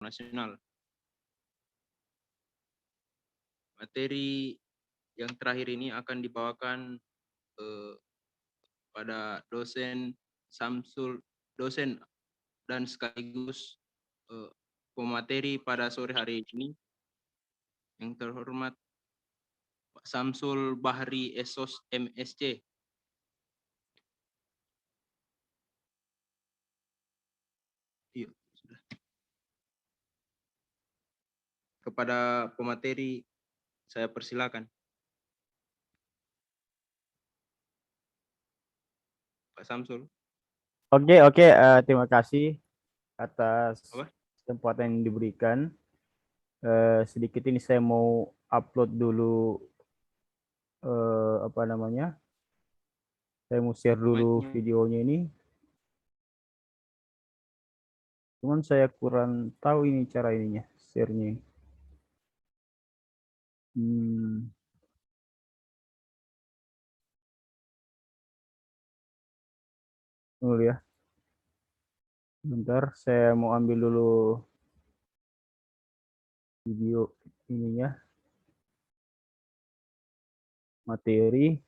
nasional. Materi yang terakhir ini akan dibawakan pada dosen Samsul, dosen dan sekaligus pemateri pada sore hari ini, yang terhormat Pak Samsul Bahri Esos MSc. Iya, sudah. Kepada pemateri saya persilakan. Pak Samsul. Oke, terima kasih atas kesempatan yang diberikan. Sedikit ini saya mau upload dulu saya mau share dulu videonya ini. Cuman saya kurang tahu ini cara ininya, share-nya. Dulu ya. Bentar, saya mau ambil dulu video ininya. Materi.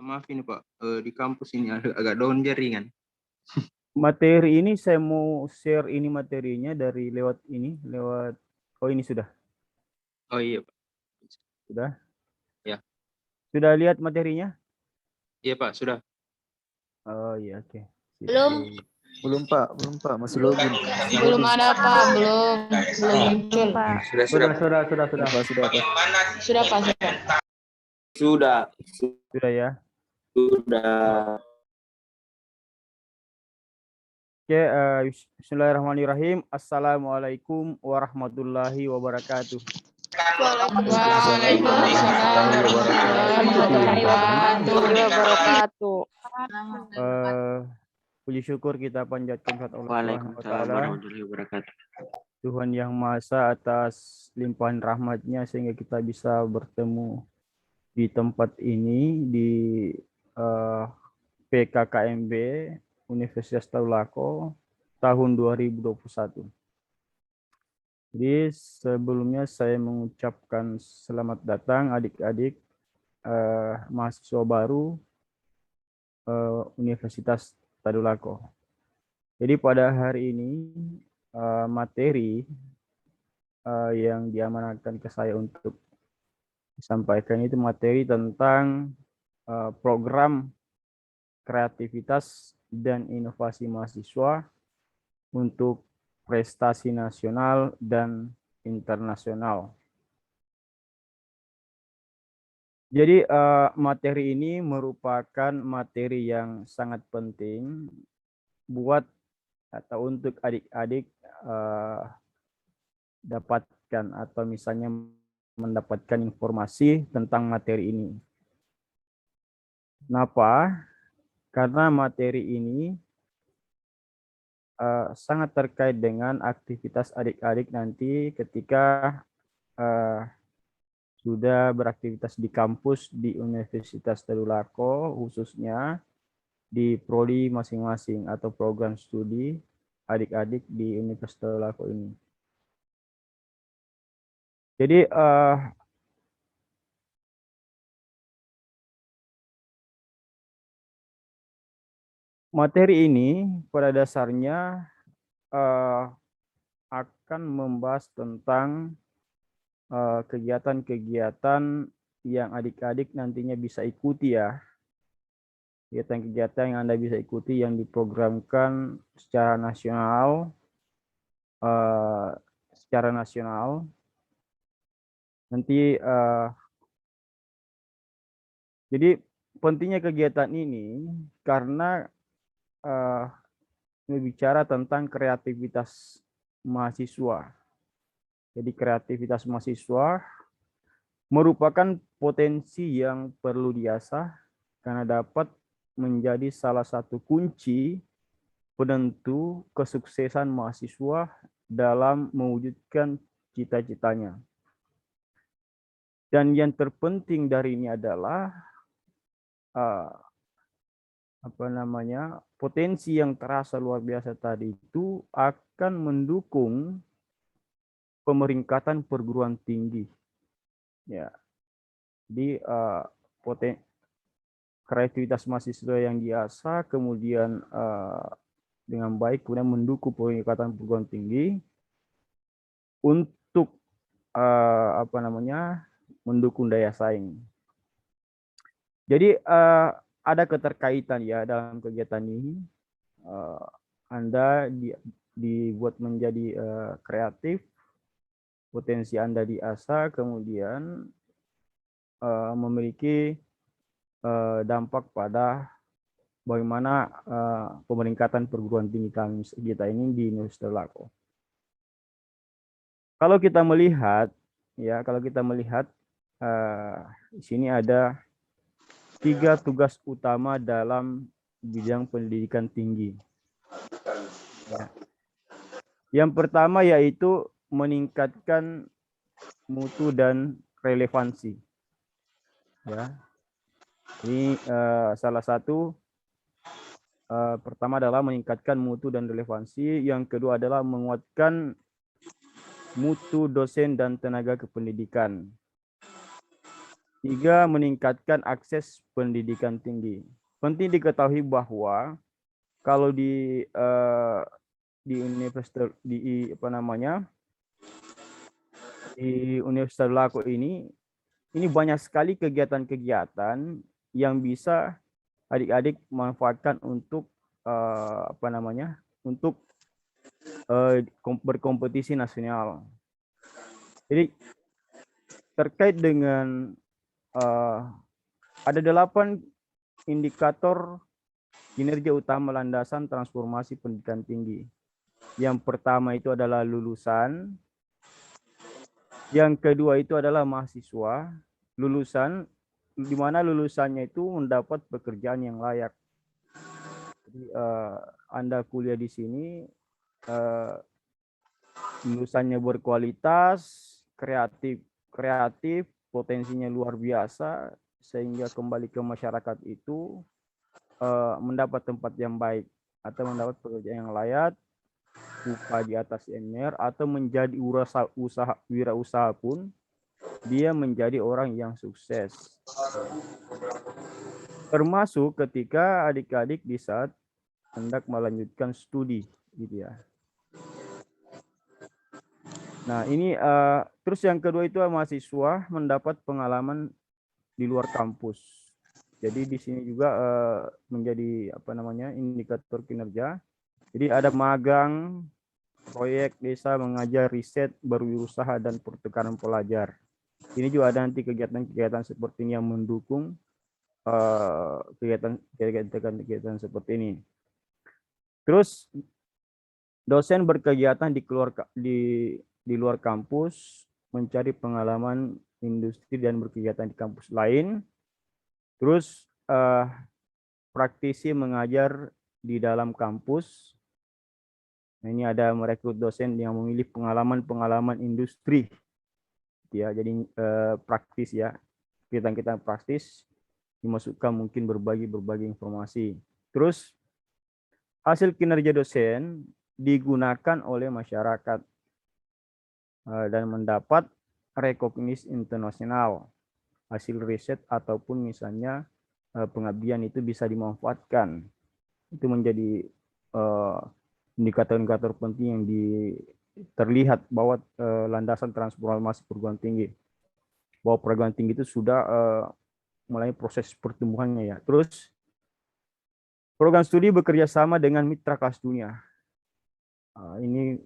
Maaf ini Pak, di kampus ini agak down jaringan. Materi ini saya mau share ini materinya dari lewat oh ini sudah. Oh iya Pak. Sudah? Ya. Sudah lihat materinya? Iya Pak, sudah. Oh iya, oke. Belum Pak, masih login. Belum ada Pak, belum muncul. Sudah. Sudah Pak, sudah. Sudah ya. Sudah. Oke, bismillahirrahmanirrahim. Assalamualaikum warahmatullahi wabarakatuh. Waalaikumsalam warahmatullahi wabarakatuh. Puji syukur kita panjatkan kepada Allah Subhanahu wa taala. Tuhan yang Maha Esa atas limpahan rahmatnya sehingga kita bisa bertemu di tempat ini di PKKMB Universitas Tadulako tahun 2021. Jadi sebelumnya saya mengucapkan selamat datang adik-adik mahasiswa baru Universitas Tadulako. Jadi pada hari ini materi yang diamanatkan ke saya untuk disampaikan itu materi tentang program kreativitas dan inovasi mahasiswa untuk prestasi nasional dan internasional. Jadi materi ini merupakan materi yang sangat penting buat atau untuk adik-adik dapatkan atau misalnya mendapatkan informasi tentang materi ini. Kenapa? Karena materi ini sangat terkait dengan aktivitas adik-adik nanti ketika sudah beraktivitas di kampus di Universitas Tadulako, khususnya di prodi masing-masing atau program studi adik-adik di Universitas Tadulako ini. Jadi materi ini pada dasarnya akan membahas tentang kegiatan-kegiatan yang adik-adik nantinya bisa ikuti ya. Kegiatan-kegiatan yang Anda bisa ikuti yang diprogramkan secara nasional. Nanti jadi pentingnya kegiatan ini karena berbicara tentang kreativitas mahasiswa. Jadi kreativitas mahasiswa merupakan potensi yang perlu diasah karena dapat menjadi salah satu kunci penentu kesuksesan mahasiswa dalam mewujudkan cita-citanya. Dan yang terpenting dari ini adalah potensi yang terasa luar biasa tadi itu akan mendukung pemeringkatan perguruan tinggi. Ya, jadi kreativitas mahasiswa yang diasah kemudian dengan baik kemudian mendukung pemeringkatan perguruan tinggi untuk mendukung daya saing. Jadi ada keterkaitan ya dalam kegiatan ini. Anda dibuat menjadi kreatif, potensi Anda diasah, kemudian memiliki dampak pada bagaimana pemeringkatan perguruan tinggi kita ini di Universitas Lako. Kalau kita melihat di sini ada 3 tugas utama dalam bidang pendidikan tinggi. Ya. Yang pertama yaitu meningkatkan mutu dan relevansi. Ya. Ini salah satu. Pertama adalah meningkatkan mutu dan relevansi. Yang kedua adalah menguatkan mutu dosen dan tenaga kependidikan. 3, meningkatkan akses pendidikan tinggi. Penting diketahui bahwa kalau di Universitas di Universitas Lako ini banyak sekali kegiatan-kegiatan yang bisa adik-adik manfaatkan untuk berkompetisi nasional. Jadi terkait dengan ada 8 indikator kinerja utama landasan transformasi pendidikan tinggi. Yang pertama itu adalah lulusan. Yang kedua itu adalah mahasiswa. Lulusan, di mana lulusannya itu mendapat pekerjaan yang layak. Jadi Anda kuliah di sini, lulusannya berkualitas, kreatif, potensinya luar biasa, sehingga kembali ke masyarakat itu mendapat tempat yang baik atau mendapat pekerjaan yang layak, upah di atas UMR, atau menjadi wirausaha pun dia menjadi orang yang sukses. Termasuk ketika adik-adik di saat hendak melanjutkan studi, gitu ya. Nah, ini terus yang kedua itu mahasiswa mendapat pengalaman di luar kampus. Jadi di sini juga menjadi indikator kinerja. Jadi ada magang, proyek desa, mengajar, riset, berwirausaha, dan pertukaran pelajar. Ini juga ada nanti kegiatan-kegiatan seperti ini yang mendukung kegiatan seperti ini. Terus dosen berkegiatan di luar kampus, mencari pengalaman industri dan berkegiatan di kampus lain. Terus praktisi mengajar di dalam kampus. Nah, ini ada merekrut dosen yang memilih pengalaman industri. Ya, jadi praktis ya. Kita praktis dimasukkan mungkin berbagi informasi. Terus hasil kinerja dosen digunakan oleh masyarakat dan mendapat rekognisi internasional. Hasil riset ataupun misalnya pengabdian itu bisa dimanfaatkan. Itu menjadi indikator-indikator penting yang terlihat bahwa landasan transformasi perguruan tinggi. Bahwa perguruan tinggi itu sudah mulai proses pertumbuhannya ya. Terus program studi bekerja sama dengan mitra kelas dunia. Ini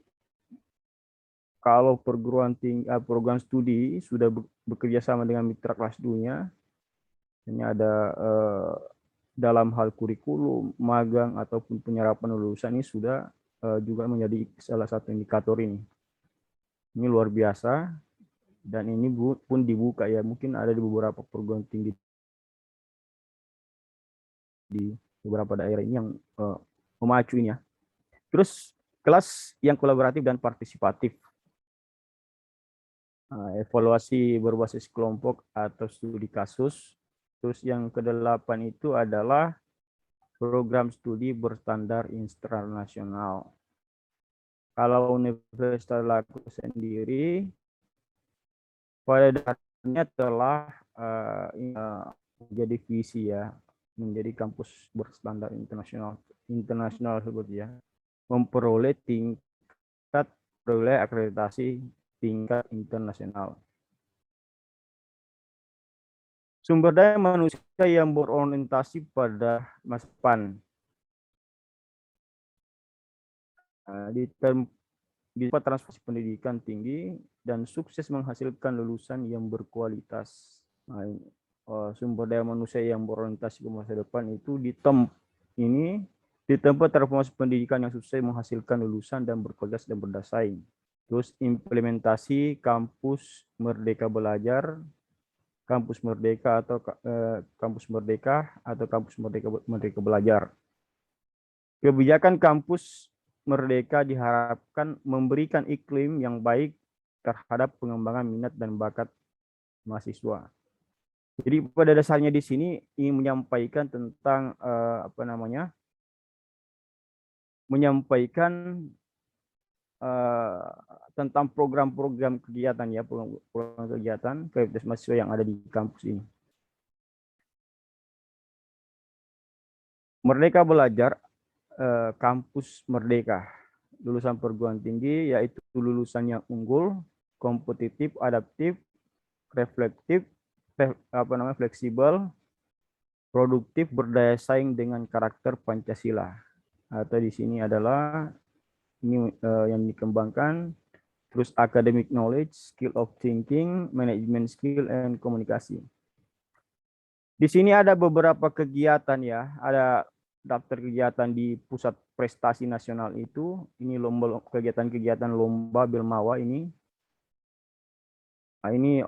kalau perguruan tinggi, program studi sudah bekerja sama dengan mitra kelas dunia, ini ada dalam hal kurikulum, magang ataupun penyerapan lulusan ini sudah juga menjadi salah satu indikator ini. Ini luar biasa dan ini pun dibuka ya, mungkin ada di beberapa perguruan tinggi di beberapa daerah ini yang memacu ini ya. Terus kelas yang kolaboratif dan partisipatif. evaluasi berbasis kelompok atau studi kasus. Terus yang ke-8 itu adalah program studi berstandar internasional. Kalau Universitas Laku sendiri pada dasarnya telah menjadi visi ya, menjadi kampus berstandar internasional sebut ya, memperoleh akreditasi tingkat internasional. Sumber daya manusia yang berorientasi pada masa depan. Di tempat transformasi pendidikan tinggi dan sukses menghasilkan lulusan yang berkualitas. Sumber daya manusia yang berorientasi ke masa depan itu di tempat transformasi pendidikan yang sukses menghasilkan lulusan dan berkualitas dan bersaing. Terus implementasi kampus Merdeka Belajar, kampus Merdeka atau kampus Merdeka Belajar. Kebijakan kampus Merdeka diharapkan memberikan iklim yang baik terhadap pengembangan minat dan bakat mahasiswa. Jadi pada dasarnya di sini ingin menyampaikan tentang tentang program-program kegiatan ya, program kegiatan aktivitas mahasiswa yang ada di kampus ini. Merdeka Belajar, kampus Merdeka, lulusan perguruan tinggi yaitu lulusan yang unggul, kompetitif, adaptif, reflektif, fleksibel, produktif, berdaya saing dengan karakter Pancasila. Atau di sini adalah ini yang dikembangkan, terus academic knowledge, skill of thinking, management skill, and komunikasi. Di sini ada beberapa kegiatan ya, ada daftar kegiatan di pusat prestasi nasional itu, ini kegiatan lomba Bilmawa ini. Nah, ini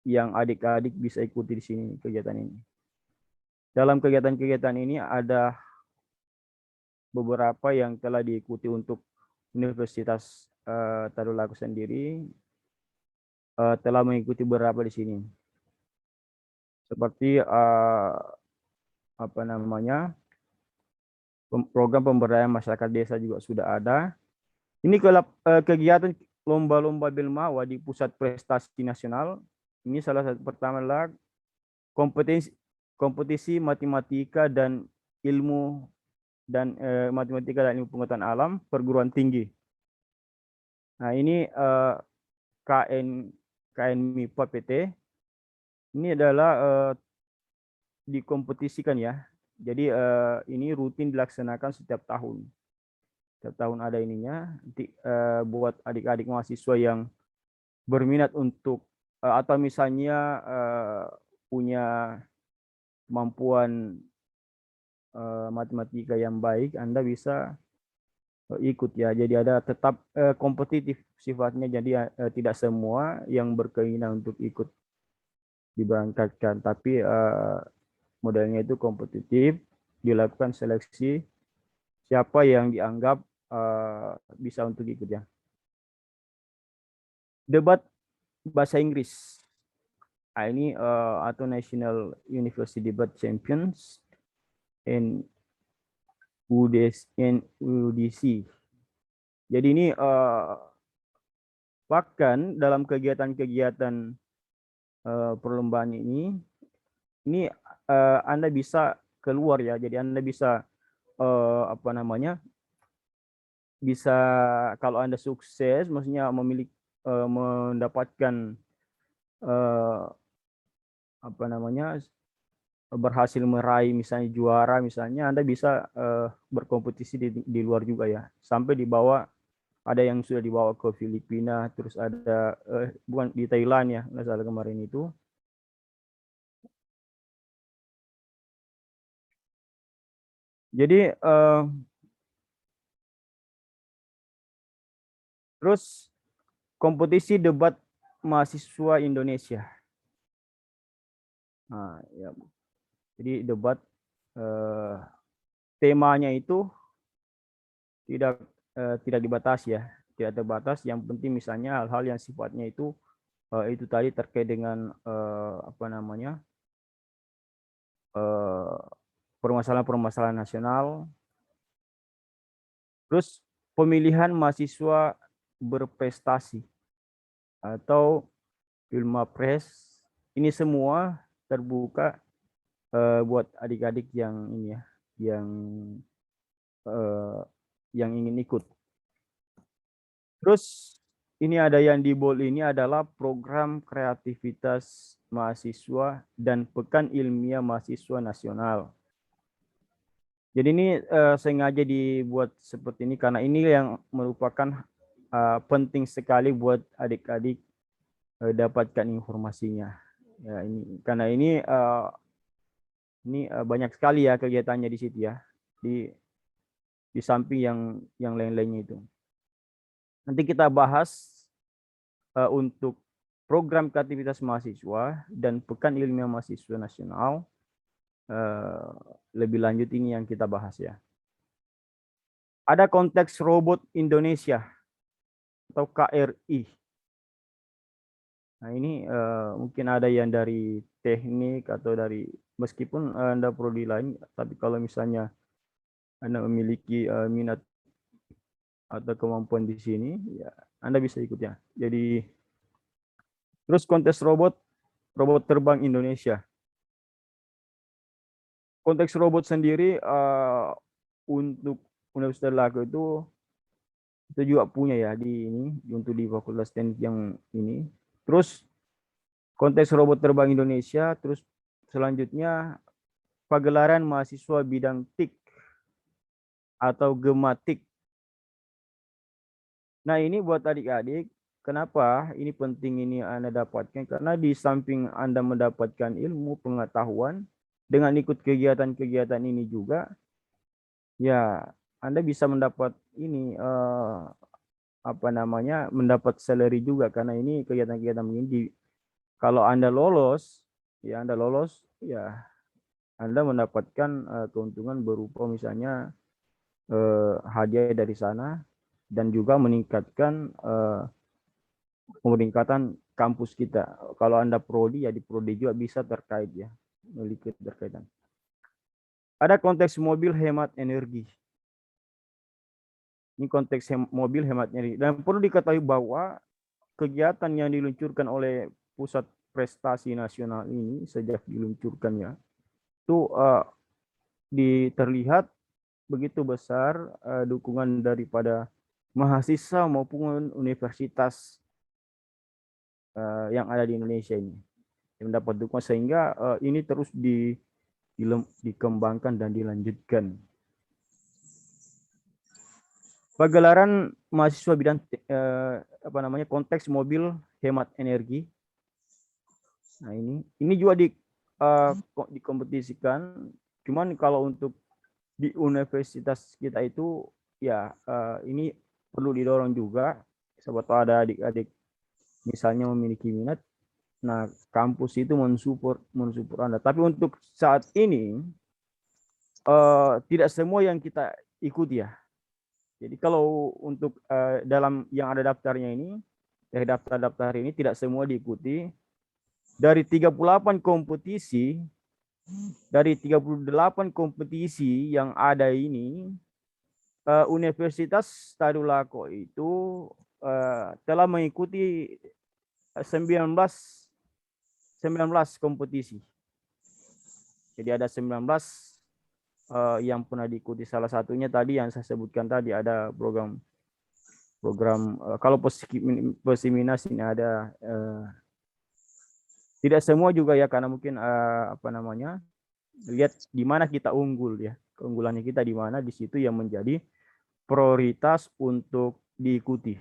yang adik-adik bisa ikuti di sini kegiatan ini. Dalam kegiatan-kegiatan ini ada beberapa yang telah diikuti untuk Universitas Tadulako sendiri, telah mengikuti beberapa di sini. Seperti program pemberdayaan masyarakat desa juga sudah ada. Ini kegiatan lomba-lomba Bilmawa di pusat prestasi nasional. Ini salah satu pertama adalah kompetisi matematika dan ilmu pengetahuan alam perguruan tinggi. Nah, ini KN MIPA PT. Ini adalah dikompetisikan ya. Jadi ini rutin dilaksanakan setiap tahun. Setiap tahun ada ininya. Buat adik-adik mahasiswa yang berminat untuk atau misalnya punya kemampuan matematika yang baik, Anda bisa ikut ya. Jadi ada tetap kompetitif sifatnya. Jadi tidak semua yang berkeinginan untuk ikut diberangkatkan, tapi modelnya itu kompetitif, dilakukan seleksi siapa yang dianggap bisa untuk ikut ya. Debat bahasa Inggris. Nah, ini atau National University Debate Champions in UDC. Jadi ini bahkan dalam kegiatan-kegiatan perlombaan ini Anda bisa keluar ya. Jadi Anda bisa bisa kalau Anda sukses, maksudnya mendapatkan berhasil meraih misalnya juara, misalnya Anda bisa berkompetisi di luar juga ya. Sampai dibawa, ada yang sudah dibawa ke Filipina, terus ada bukan di Thailand ya, nggak salah kemarin itu. Jadi terus kompetisi debat mahasiswa Indonesia. Nah, ya. Jadi debat temanya itu tidak dibatasi ya. tidak terbatas. Yang penting misalnya hal-hal yang sifatnya itu tadi terkait dengan permasalahan-permasalahan nasional. Terus pemilihan mahasiswa berprestasi atau Filmapres, ini semua terbuka buat adik-adik yang ini ya, yang ingin ikut. Terus ini ada yang di bold, ini adalah program kreativitas mahasiswa dan pekan ilmiah mahasiswa nasional. Jadi ini sengaja dibuat seperti ini karena ini yang merupakan penting sekali buat adik-adik dapatkan informasinya. Ya, ini karena ini banyak sekali ya kegiatannya di situ ya, di samping yang lain-lainnya itu. Nanti kita bahas untuk program kreativitas mahasiswa dan pekan ilmiah mahasiswa nasional. Lebih lanjut ini yang kita bahas ya. Ada konteks robot Indonesia atau KRI. Nah ini mungkin ada yang dari teknik atau dari, meskipun Anda prodi lain, tapi kalau misalnya Anda memiliki minat atau kemampuan di sini, ya Anda bisa ikut ya. Jadi terus kontes robot terbang Indonesia. Konteks robot sendiri untuk Universitas Lago itu juga punya ya di ini, untuk di Fakultas Teknik yang ini. Terus konteks robot terbang Indonesia, terus selanjutnya pagelaran mahasiswa bidang TIK atau Gematik. Nah ini buat adik-adik, kenapa ini penting ini Anda dapatkan? Karena di samping Anda mendapatkan ilmu pengetahuan, dengan ikut kegiatan-kegiatan ini juga, ya Anda bisa mendapat ini mendapat salary juga, karena ini kegiatan-kegiatan ini kalau Anda lolos ya Anda mendapatkan keuntungan berupa misalnya hadiah dari sana, dan juga meningkatkan peningkatan kampus kita. Kalau Anda prodi ya di prodi juga bisa terkait ya, memiliki terkaitan. Ada konteks mobil hemat energi. Ini konteks mobil hemat energi. Dan perlu diketahui bahwa kegiatan yang diluncurkan oleh Pusat Prestasi Nasional ini sejak diluncurkannya itu terlihat begitu besar dukungan daripada mahasiswa maupun universitas yang ada di Indonesia ini yang mendapat dukungan, sehingga ini terus dikembangkan dan dilanjutkan. Pagelaran mahasiswa bidang konteks mobil hemat energi. Nah ini juga dikompetisikan. Cuman kalau untuk di universitas kita itu ya ini perlu didorong juga. Sebab ada adik-adik misalnya memiliki minat, nah kampus itu mensupport Anda. Tapi untuk saat ini tidak semua yang kita ikuti ya. Jadi kalau untuk dalam yang ada daftarnya ini, dari daftar-daftar ini tidak semua diikuti. Dari 38 kompetisi, dari 38 kompetisi yang ada ini, Universitas Tadulako itu telah mengikuti 19 kompetisi. Jadi ada 19 yang pernah diikuti. Salah satunya tadi yang saya sebutkan tadi, ada program kalau Posiminas ini ada, tidak semua juga ya, karena mungkin lihat di mana kita unggul ya, keunggulannya kita di mana, di situ yang menjadi prioritas untuk diikuti.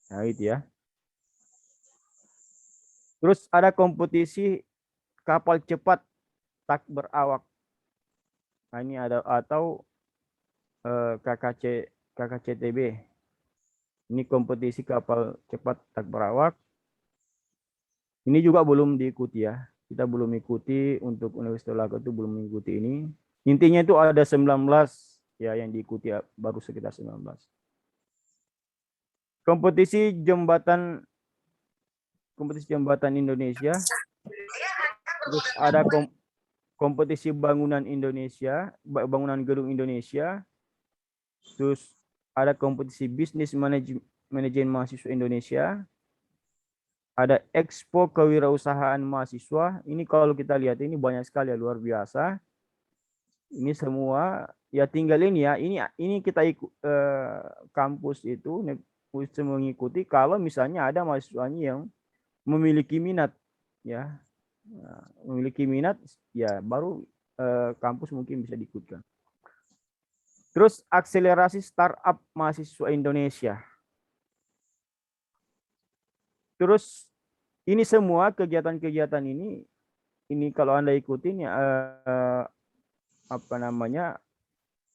Nah itu ya. Terus ada kompetisi kapal cepat tak berawak. Nah, ini ada atau KKCTB. Ini kompetisi kapal cepat tak berawak. Ini juga belum diikuti ya. Kita belum ikuti, untuk Universitas Lago itu belum mengikuti ini. Intinya itu ada 19 ya yang diikuti ya, baru sekitar 19. kompetisi jembatan Indonesia, terus ada kompetisi bangunan Indonesia, bangunan gedung Indonesia, terus ada kompetisi bisnis manajemen mahasiswa Indonesia, ada Expo Kewirausahaan Mahasiswa. Ini kalau kita lihat ini banyak sekali ya, luar biasa. Ini semua ya tinggal ini ya. Ini kita ikut kampus itu bisa mengikuti kalau misalnya ada mahasiswanya yang memiliki minat ya. Memiliki minat ya baru kampus mungkin bisa diikutkan. Terus akselerasi startup mahasiswa Indonesia. Terus ini semua kegiatan-kegiatan ini kalau Anda ikutin ya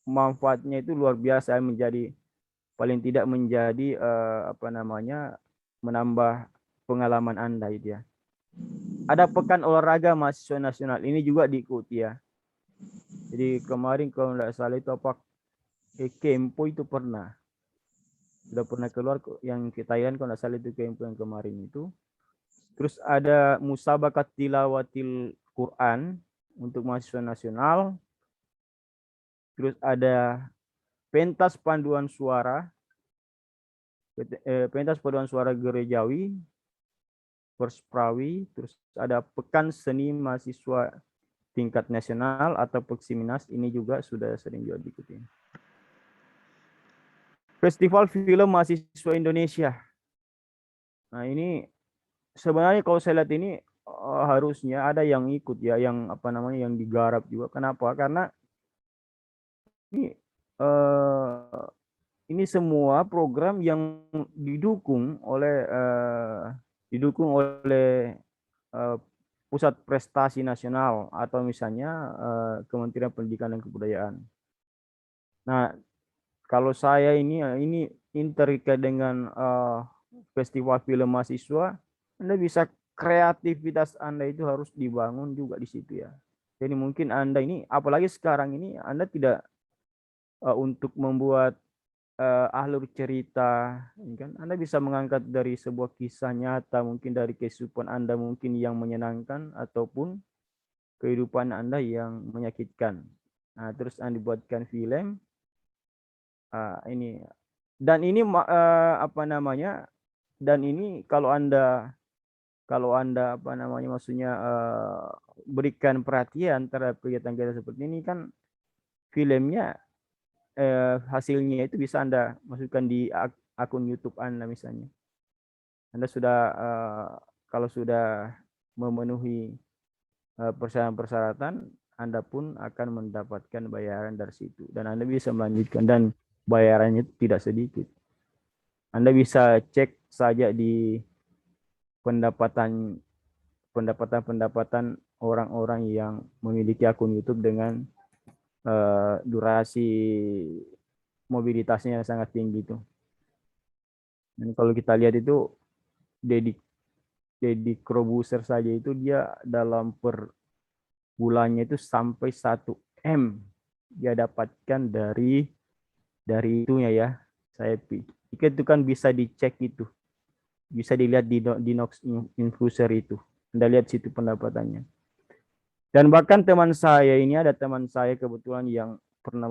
manfaatnya itu luar biasa, menjadi paling tidak menjadi menambah pengalaman Anda itu ya. Ada pekan olahraga mahasiswa nasional, ini juga diikuti ya. Jadi kemarin kalau tidak salah itu Kempo itu sudah pernah keluar yang kita kalau tidak salah itu Kempo yang kemarin itu. Terus ada musabakat tilawatil Quran untuk mahasiswa nasional. Terus ada pentas paduan suara gerejawi, persprawi. Terus ada pekan seni mahasiswa tingkat nasional atau Peksiminas, ini juga sudah sering juga diikuti. Festival Film Mahasiswa Indonesia. Nah ini sebenarnya kalau saya lihat ini harusnya ada yang ikut ya, yang yang digarap juga. Kenapa? Karena ini semua program yang didukung oleh Pusat Prestasi Nasional atau misalnya Kementerian Pendidikan dan Kebudayaan. Nah, kalau saya ini terkait dengan festival film mahasiswa, Anda bisa kreativitas Anda itu harus dibangun juga di situ ya. Jadi mungkin Anda ini, apalagi sekarang ini Anda tidak untuk membuat alur cerita, kan? Anda bisa mengangkat dari sebuah kisah nyata, mungkin dari kehidupan Anda mungkin yang menyenangkan ataupun kehidupan Anda yang menyakitkan. Nah, terus Anda buatkan film. Ini dan ini dan ini kalau Anda maksudnya berikan perhatian terhadap kegiatan-kegiatan seperti ini, kan filmnya hasilnya itu bisa Anda masukkan di akun YouTube Anda misalnya. Anda sudah kalau sudah memenuhi persyaratan, Anda pun akan mendapatkan bayaran dari situ dan Anda bisa melanjutkan, dan bayarannya tidak sedikit. Anda bisa cek saja di pendapatan orang-orang yang memiliki akun YouTube dengan durasi mobilitasnya yang sangat tinggi itu. Dan kalau kita lihat itu Deddy Corbuzier saja itu dia dalam per bulannya itu sampai 1 M dia dapatkan dari itunya ya. Saya pikir itu kan bisa dicek, itu bisa dilihat di Nox Infuser itu. Anda lihat situ pendapatannya. Dan bahkan teman saya ini, ada teman saya kebetulan yang pernah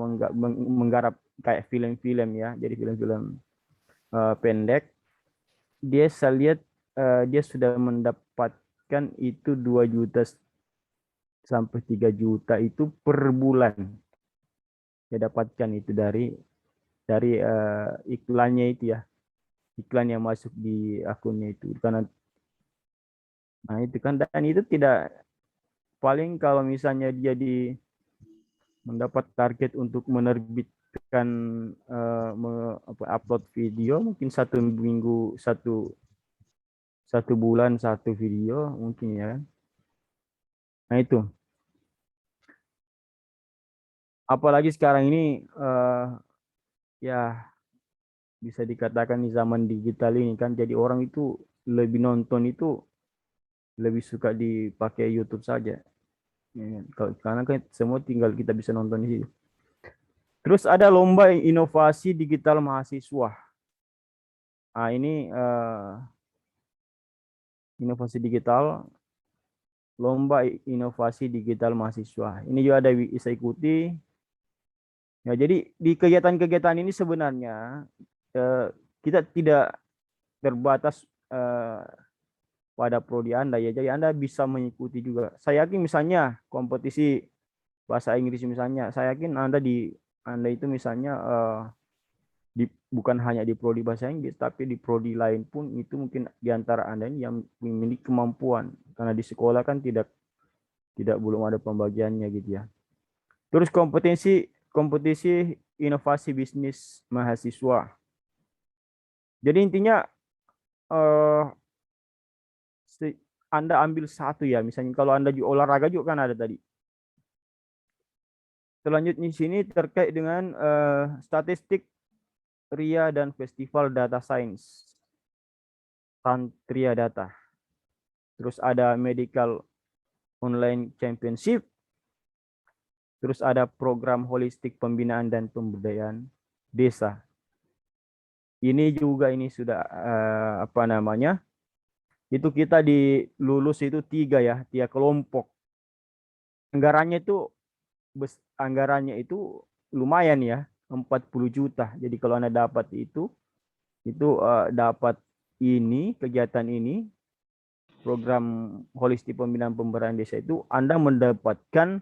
menggarap kayak film-film ya, jadi film-film pendek. Dia saya lihat dia sudah mendapatkan itu 2 juta sampai 3 juta itu per bulan. Dia dapatkan itu dari iklannya itu ya. Iklan yang masuk di akunnya itu. Karena nah itu kan, dan itu tidak, paling kalau misalnya dia mendapat target untuk menerbitkan upload video, mungkin 1 minggu 1 bulan 1 video mungkin ya. Nah itu. Apalagi sekarang ini ya bisa dikatakan di zaman digital ini kan, jadi orang itu lebih nonton itu lebih suka dipakai YouTube saja. Ya, karena kan semua tinggal kita bisa nonton di situ. Terus ada lomba inovasi digital mahasiswa. Nah, ini inovasi digital, lomba inovasi digital mahasiswa. Ini juga ada bisa ikuti. Ya, jadi di kegiatan-kegiatan ini sebenarnya kita tidak terbatas pada prodi Anda ya. Jadi Anda bisa mengikuti juga. Saya yakin misalnya kompetisi bahasa Inggris misalnya, saya yakin Anda itu misalnya bukan hanya di prodi bahasa Inggris, tapi di prodi lain pun itu mungkin di antara Anda ini yang memiliki kemampuan. Karena di sekolah kan tidak belum ada pembagiannya gitu ya. Terus kompetisi inovasi bisnis mahasiswa. Jadi intinya Anda ambil satu ya, misalnya kalau Anda di olahraga juga kan ada tadi. Selanjutnya di sini terkait dengan statistik RIA dan Festival Data Science. Tantria Data. Terus ada Medical Online Championship. Terus ada program holistik pembinaan dan pemberdayaan desa. Ini juga ini sudah apa namanya? Itu kita di lulus itu 3 ya, 3 kelompok. Anggarannya itu lumayan ya, 40 juta. Jadi kalau Anda dapat itu dapat ini kegiatan ini program holistik pembinaan pemberdayaan desa itu Anda mendapatkan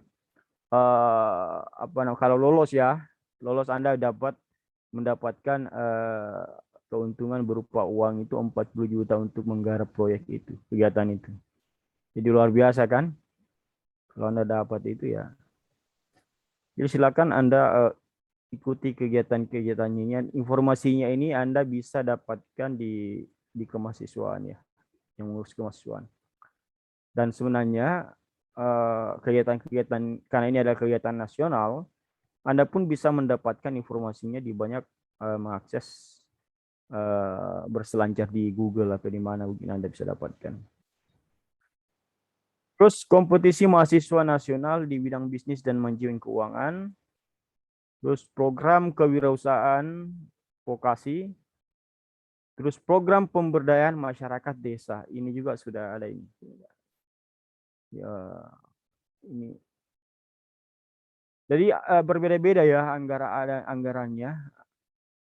kalau lolos Anda mendapatkan keuntungan berupa uang itu 40 juta untuk menggarap proyek itu, kegiatan itu. Jadi luar biasa kan? Kalau Anda dapat itu ya. Jadi silakan Anda ikuti kegiatan-kegiatannya. Informasinya ini Anda bisa dapatkan di kemahasiswaan ya, yang mengurus kemahasiswaan. Dan sebenarnya kegiatan-kegiatan, karena ini adalah kegiatan nasional, Anda pun bisa mendapatkan informasinya di banyak mengakses berselancar di Google atau di mana mungkin Anda bisa dapatkan. Terus kompetisi mahasiswa nasional di bidang bisnis dan manajemen keuangan. Terus program kewirausahaan vokasi. Terus program pemberdayaan masyarakat desa. Ini juga sudah ada ini. Ya, ini. Jadi berbeda-beda ya anggarannya.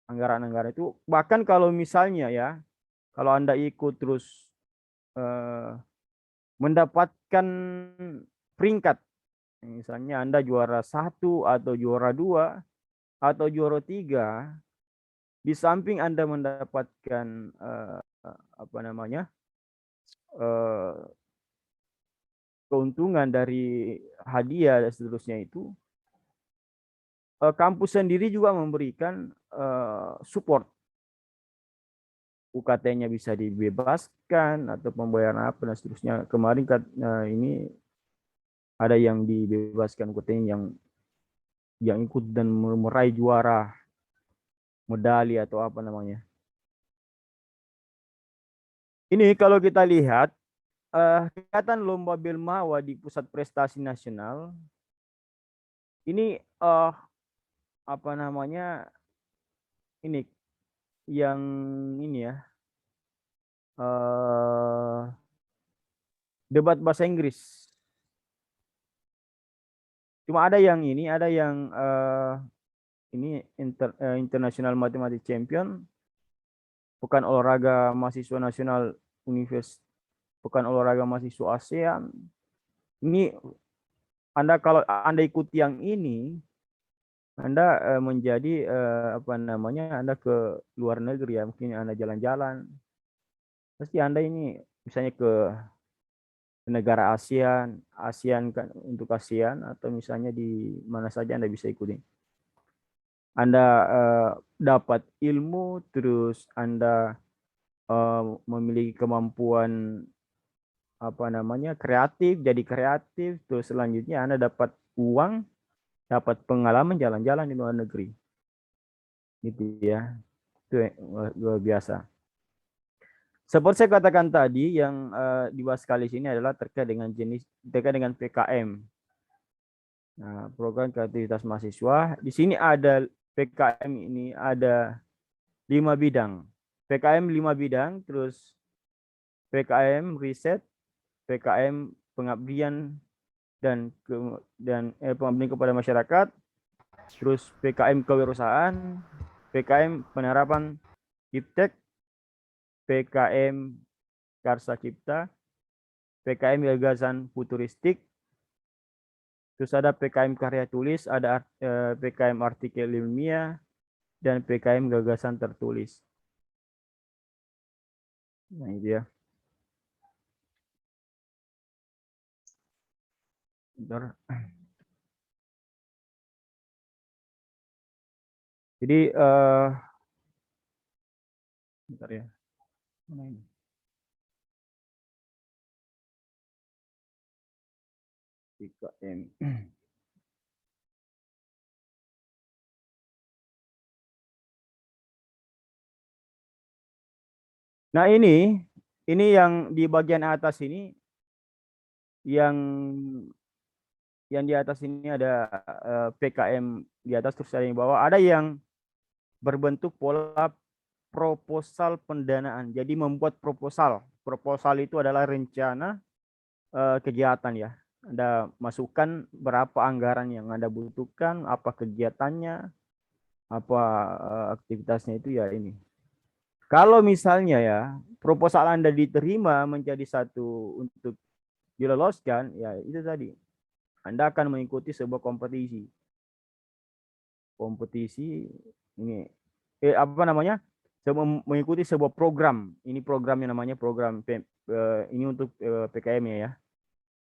Anggaran itu. Bahkan kalau misalnya ya, kalau Anda ikut terus mendapatkan peringkat, misalnya Anda juara 1 atau juara 2 atau juara 3, di samping Anda mendapatkan keuntungan dari hadiah dan seterusnya itu, kampus sendiri juga memberikan support. UKT-nya bisa dibebaskan atau pembayaran apa dan seterusnya. Kemarin ini ada yang dibebaskan UKT-nya yang ikut dan meraih juara medali atau apa namanya. Ini kalau kita lihat kegiatan lomba Belmawa di Pusat Prestasi Nasional ini ini yang ini ya, debat bahasa Inggris. Cuma ada yang ini International Mathematics Champion, Pekan Olahraga Mahasiswa Nasional Pekan Olahraga Mahasiswa ASEAN. Ini kalau Anda ikuti yang ini, Anda menjadi Anda ke luar negeri ya, mungkin Anda jalan-jalan. Pasti Anda ini misalnya ke negara ASEAN kan, untuk ASEAN, atau misalnya di mana saja Anda bisa ikuti. Anda dapat ilmu, terus Anda memiliki kemampuan kreatif, terus selanjutnya Anda dapat uang, dapat pengalaman jalan-jalan di luar negeri. Gitu ya. Itu luar biasa. Seperti saya katakan tadi, yang dibahas kali ini adalah terkait dengan PKM. Nah, program kreativitas mahasiswa. Di sini ada PKM ini ada 5 bidang. PKM 5 bidang, terus PKM riset, PKM pengabdian pengabdian kepada masyarakat, terus PKM kewirausahaan, PKM penerapan Iptek, PKM Karsa Cipta, PKM gagasan futuristik, terus ada PKM karya tulis, ada PKM artikel ilmiah, dan PKM gagasan tertulis. Nah, itu ya. Bentar. Jadi bentar ya. Mana ini? PKM. Nah, ini yang di bagian atas ini yang di atas ini ada PKM di atas, terus ada yang bawah, ada yang berbentuk pola proposal pendanaan. Jadi membuat proposal. Proposal itu adalah rencana kegiatan ya. Anda masukkan berapa anggaran yang Anda butuhkan, apa kegiatannya, apa aktivitasnya, itu ya ini. Kalau misalnya ya proposal Anda diterima menjadi satu untuk diloloskan, ya itu tadi. Anda akan mengikuti sebuah kompetisi. Kompetisi ini apa namanya? Mengikuti sebuah program. Ini program yang namanya program ini untuk PKM ya.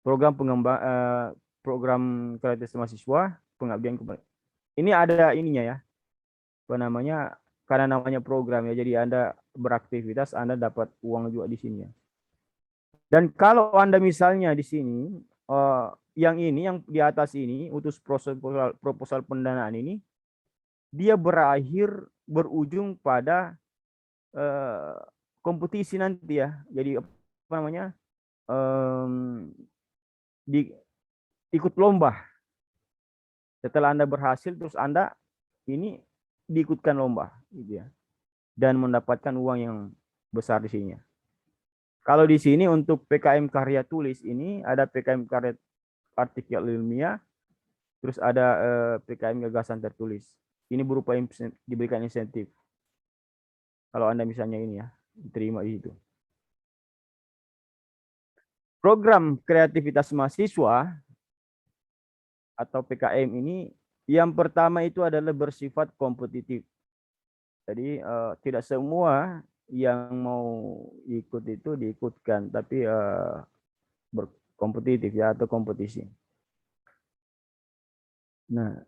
Program pengembang program kreatif mahasiswa pengabdian kepada. Ini ada ininya ya. Apa namanya? Karena namanya program ya, jadi Anda beraktivitas, Anda dapat uang juga di sini ya. Dan kalau Anda misalnya di sini, yang ini, yang di atas ini, utus proposal pendanaan ini, dia berujung pada kompetisi nanti ya. Jadi apa namanya? Ikut lomba. Setelah Anda berhasil, terus Anda ini diikutkan lomba, gitu ya, dan mendapatkan uang yang besar di sini. Kalau di sini untuk PKM karya tulis ini ada PKM karya artikel ilmiah, terus ada PKM gagasan tertulis. Ini berupa diberikan insentif. Kalau Anda misalnya ini ya, diterima di situ. Program kreativitas mahasiswa atau PKM ini yang pertama itu adalah bersifat kompetitif. Jadi tidak semua yang mau ikut itu diikutkan, tapi berkompetitif ya, atau kompetisi. Nah,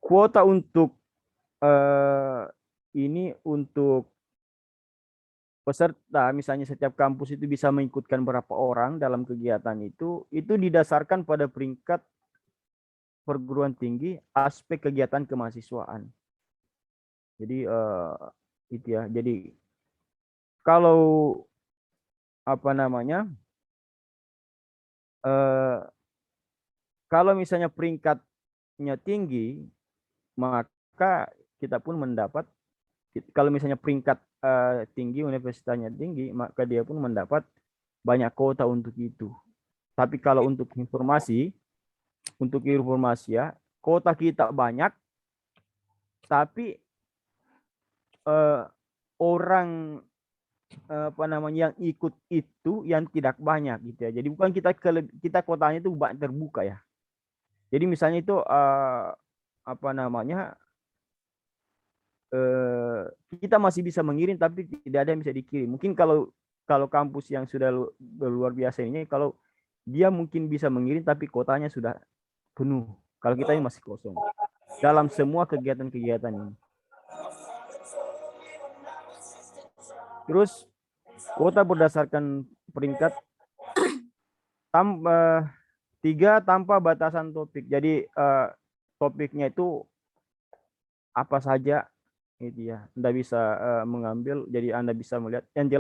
kuota untuk ini untuk peserta, misalnya setiap kampus itu bisa mengikutkan berapa orang dalam kegiatan itu didasarkan pada peringkat perguruan tinggi aspek kegiatan kemahasiswaan. Jadi itu ya. Jadi kalau apa namanya, kalau misalnya peringkatnya tinggi, maka kita pun mendapat. Kalau misalnya peringkat tinggi, universitasnya tinggi, maka dia pun mendapat banyak kuota untuk itu. Tapi kalau untuk informasi ya, kuota kita banyak, tapi orang apa namanya yang ikut itu yang tidak banyak gitu ya. Jadi bukan kita kuotanya itu terbuka ya. Jadi misalnya itu apa namanya kita masih bisa mengirim, tapi tidak ada yang bisa dikirim. Mungkin kalau kampus yang sudah luar biasa ini, kalau dia mungkin bisa mengirim tapi kuotanya sudah penuh. Kalau kita ini masih kosong dalam semua kegiatan-kegiatan ini. Terus kuota berdasarkan peringkat 3 tanpa batasan topik. Jadi topiknya itu apa saja itu ya. Anda bisa mengambil, jadi Anda bisa melihat yang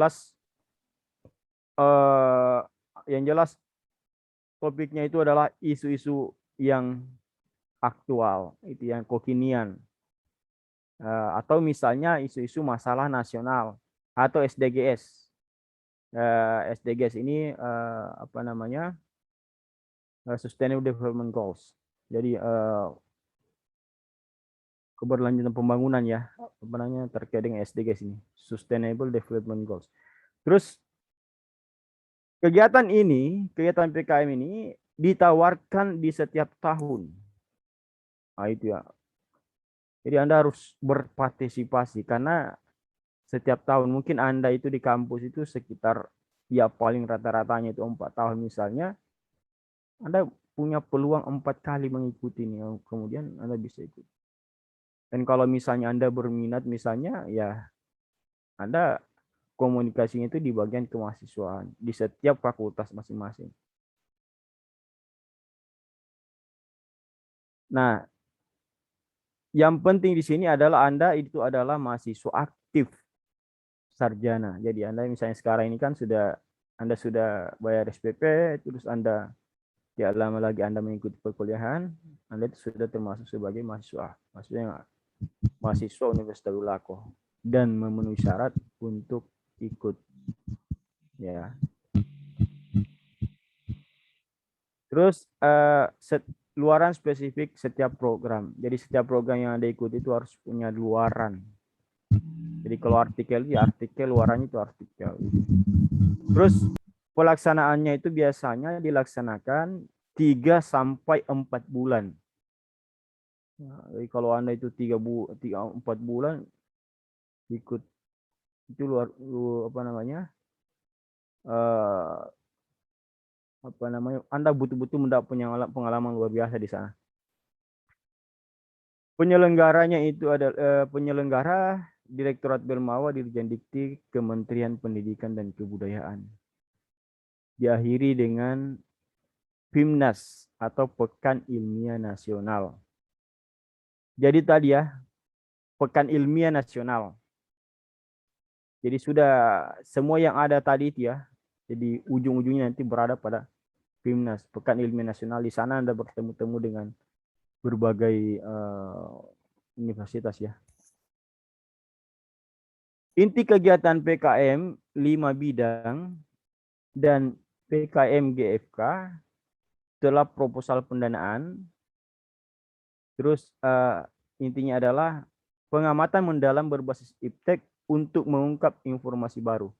jelas topiknya itu adalah isu-isu yang aktual, itu yang kekinian. Atau misalnya isu-isu masalah nasional atau SDGs. SDGs ini apa namanya? Sustainable Development Goals. Jadi keberlanjutan pembangunan ya, apa namanya, terkait dengan SDGs ini, Sustainable Development Goals. Terus kegiatan PKM ini ditawarkan di setiap tahun. Nah, itu ya. Jadi Anda harus berpartisipasi karena setiap tahun mungkin Anda itu di kampus itu sekitar ya paling rata-ratanya itu 4 tahun misalnya, Anda punya peluang 4 kali mengikuti ini, kemudian Anda bisa ikut. Dan kalau misalnya Anda berminat misalnya ya Anda komunikasinya itu di bagian kemahasiswaan di setiap fakultas masing-masing. Nah, yang penting di sini adalah Anda itu adalah mahasiswa aktif sarjana. Jadi Anda misalnya sekarang ini kan Anda sudah bayar SPP, terus Anda tidak lama lagi Anda mengikuti perkuliahan, Anda itu sudah termasuk sebagai mahasiswa, maksudnya mahasiswa Universitas Lako dan memenuhi syarat untuk ikut. Ya. Terus luaran spesifik setiap program. Jadi setiap program yang Anda ikuti itu harus punya luaran. Jadi kalau artikel ya artikel, luarannya itu artikel. Terus pelaksanaannya itu biasanya dilaksanakan 3 sampai 4 bulan. Nah, jadi kalau Anda itu 3-4 bulan ikut itu apa namanya? Anda butuh-butuh mendapat pengalaman luar biasa di sana. Penyelenggaranya itu adalah penyelenggara Direktorat Belmawa Dirjen Dikti Kementerian Pendidikan dan Kebudayaan. Diakhiri dengan PIMNAS atau Pekan Ilmiah Nasional. Jadi tadi ya, Pekan Ilmiah Nasional. Jadi sudah semua yang ada tadi itu ya, jadi ujung-ujungnya nanti berada pada PIMNAS, Pekan Ilmiah Nasional. Di sana Anda bertemu-temu dengan berbagai universitas ya. Inti kegiatan PKM 5 bidang dan PKM GFK telah proposal pendanaan. Terus intinya adalah pengamatan mendalam berbasis iptek untuk mengungkap informasi baru.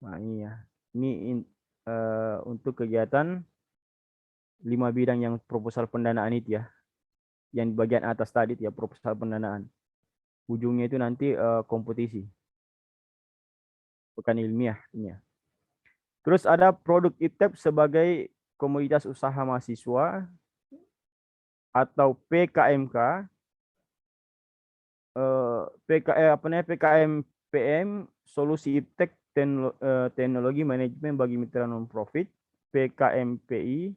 Nah ini ya, ini untuk kegiatan 5 bidang yang proposal pendanaan itu ya. Yang bagian atas tadi ya proposal pendanaan. Ujungnya itu nanti kompetisi. Bukan ilmiah. Ya. Terus ada produk iptek sebagai komoditas usaha mahasiswa atau PKMK. PKM PM solusi iptek teknologi manajemen bagi mitra non-profit. PKMPI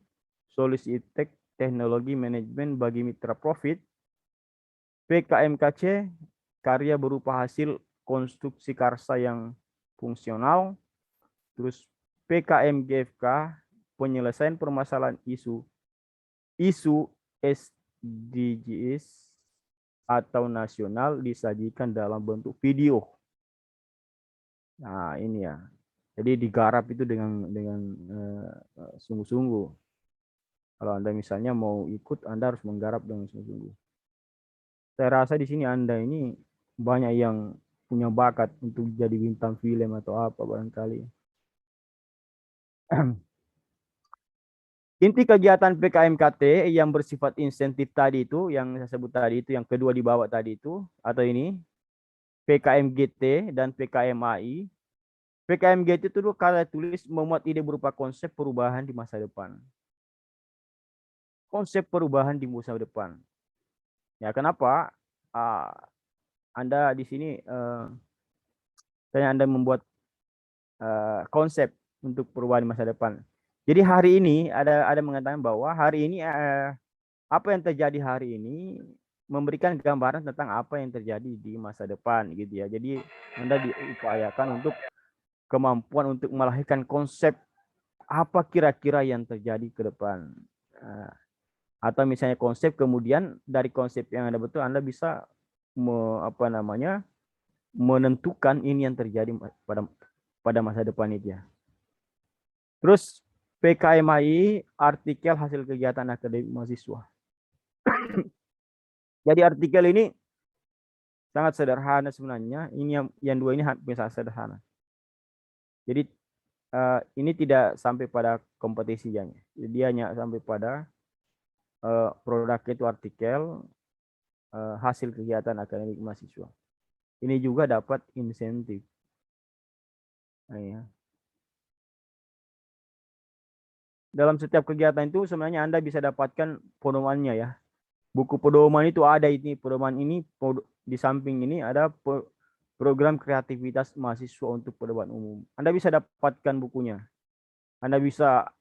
solusi iptek teknologi manajemen bagi mitra profit. PKMKC karya berupa hasil konstruksi karsa yang fungsional. Terus PKMGFK penyelesaian permasalahan isu SDGs atau nasional disajikan dalam bentuk video. Nah ini ya, jadi digarap itu dengan sungguh-sungguh. Kalau Anda misalnya mau ikut, Anda harus menggarap dengan sungguh-sungguh. Saya rasa di sini Anda ini banyak yang punya bakat untuk jadi bintang film atau apa barangkali. Inti kegiatan PKMKT yang bersifat insentif tadi itu, yang saya sebut tadi itu, yang kedua di bawah tadi itu, atau ini, PKMGT dan PKMAI. PKMGT itu kata tulis memuat ide berupa konsep perubahan di masa depan. Konsep perubahan di masa depan. Ya kenapa? Anda di sini, Anda membuat konsep untuk perubahan di masa depan. Jadi hari ini ada mengatakan bahwa hari ini apa yang terjadi hari ini memberikan gambaran tentang apa yang terjadi di masa depan gitu ya. Jadi Anda diupayakan untuk kemampuan untuk melahirkan konsep apa kira-kira yang terjadi ke depan. Atau misalnya konsep, kemudian dari konsep yang Anda betul Anda bisa menentukan ini yang terjadi pada masa depan itu ya. Terus PKMAI artikel hasil kegiatan akademik mahasiswa. Jadi artikel ini sangat sederhana sebenarnya. Ini yang dua ini sangat sederhana. Jadi ini tidak sampai pada kompetisinya. Dia hanya sampai pada produk itu artikel hasil kegiatan akademik mahasiswa. Ini juga dapat insentif. Nah, ya. Dalam setiap kegiatan itu sebenarnya Anda bisa dapatkan pedomannya ya. Buku pedoman itu ada ini, pedoman ini di samping ini ada program kreativitas mahasiswa untuk pedoman umum. Anda bisa dapatkan bukunya. Anda bisa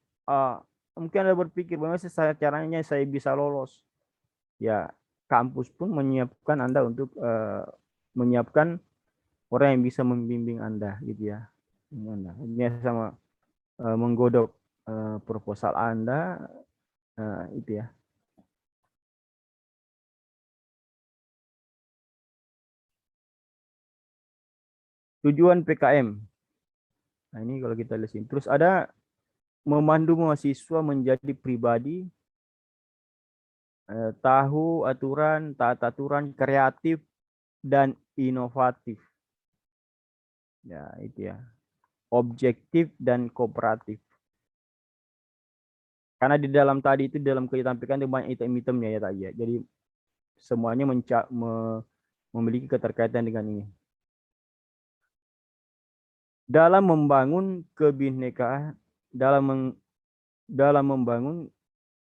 mungkin Anda berpikir bagaimana caranya saya bisa lolos. Ya, kampus pun menyiapkan Anda untuk menyiapkan orang yang bisa membimbing Anda gitu ya. Ini sama menggodok proposal Anda itu ya. Tujuan PKM. Nah, ini kalau kita lihat sini. Terus ada memandu mahasiswa menjadi pribadi, tahu aturan, taat aturan, kreatif, dan inovatif. Ya, itu ya. Objektif dan kooperatif. Karena di dalam tadi itu, dalam kegiatan PKM itu banyak item-itemnya ya tadi ya. Jadi semuanya memiliki keterkaitan dengan ini. Dalam membangun kebinekaan, dalam membangun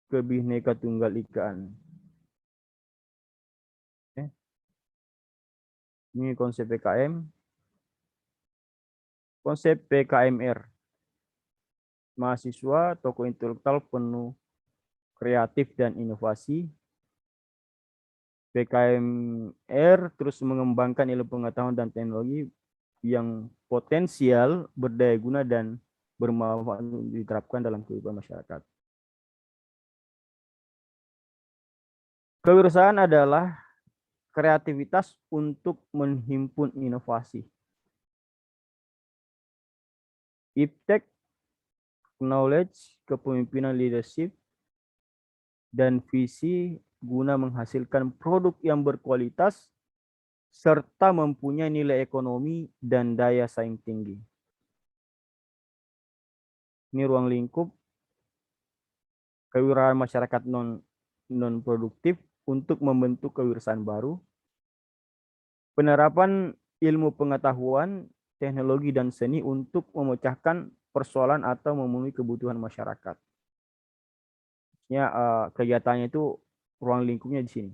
Bhinneka Tunggal Ika. Ini konsep PKM. Konsep PKMR. Mahasiswa, tokoh intelektual penuh kreatif dan inovasi. PKMR terus mengembangkan ilmu pengetahuan dan teknologi yang potensial, berdaya guna, dan bermanfaat untuk diterapkan dalam kehidupan masyarakat. Kewirausahaan adalah kreativitas untuk menghimpun inovasi. Iptek, knowledge, kepemimpinan leadership, dan visi guna menghasilkan produk yang berkualitas serta mempunyai nilai ekonomi dan daya saing tinggi. Ini ruang lingkup kewirausahaan masyarakat non-produktif untuk membentuk kewirausahaan baru. Penerapan ilmu pengetahuan, teknologi, dan seni untuk memecahkan persoalan atau memenuhi kebutuhan masyarakat. Ya, kegiatannya itu ruang lingkupnya di sini.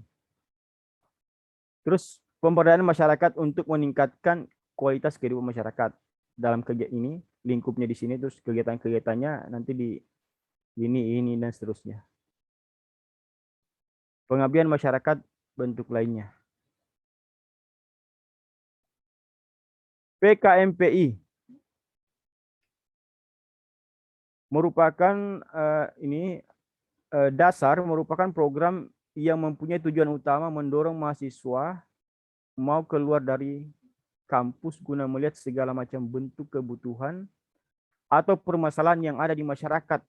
Terus pemberdayaan masyarakat untuk meningkatkan kualitas kehidupan masyarakat. Dalam kegiatan ini, lingkupnya di sini, terus kegiatan-kegiatannya nanti di ini dan seterusnya. Pengabdian masyarakat bentuk lainnya. PKMPI merupakan dasar merupakan program yang mempunyai tujuan utama mendorong mahasiswa mau keluar dari kampus guna melihat segala macam bentuk kebutuhan atau permasalahan yang ada di masyarakat,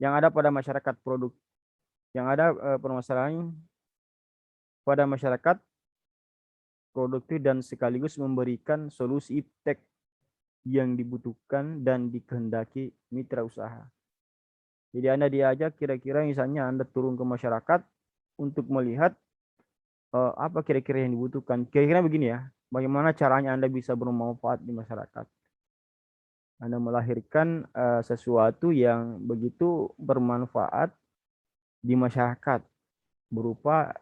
yang ada pada masyarakat produk, yang ada permasalahan pada masyarakat produktif dan sekaligus memberikan solusi iptek yang dibutuhkan dan dikehendaki mitra usaha. Jadi Anda diajak kira-kira misalnya Anda turun ke masyarakat untuk melihat apa kira-kira yang dibutuhkan. Kira-kira begini ya, bagaimana caranya Anda bisa bermanfaat di masyarakat. Anda melahirkan sesuatu yang begitu bermanfaat di masyarakat berupa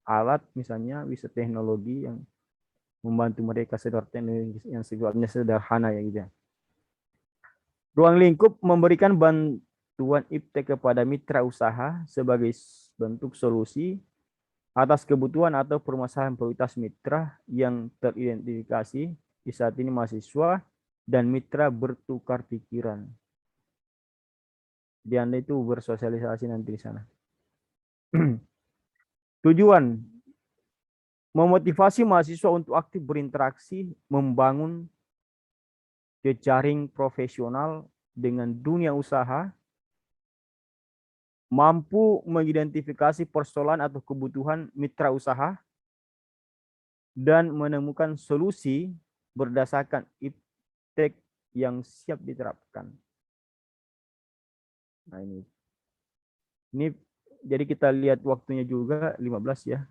alat misalnya bisa teknologi yang membantu mereka yang sifatnya sederhana ya gitu. Ruang lingkup memberikan bantuan iptek kepada mitra usaha sebagai bentuk solusi atas kebutuhan atau permasalahan prioritas mitra yang teridentifikasi di saat ini mahasiswa dan mitra bertukar pikiran. Jadi Anda itu bersosialisasi nanti di sana. Tujuan memotivasi mahasiswa untuk aktif berinteraksi, membangun jejaring profesional dengan dunia usaha, mampu mengidentifikasi persoalan atau kebutuhan mitra usaha, dan menemukan solusi berdasarkan iptek yang siap diterapkan. Nah ini jadi kita lihat waktunya juga 15 ya.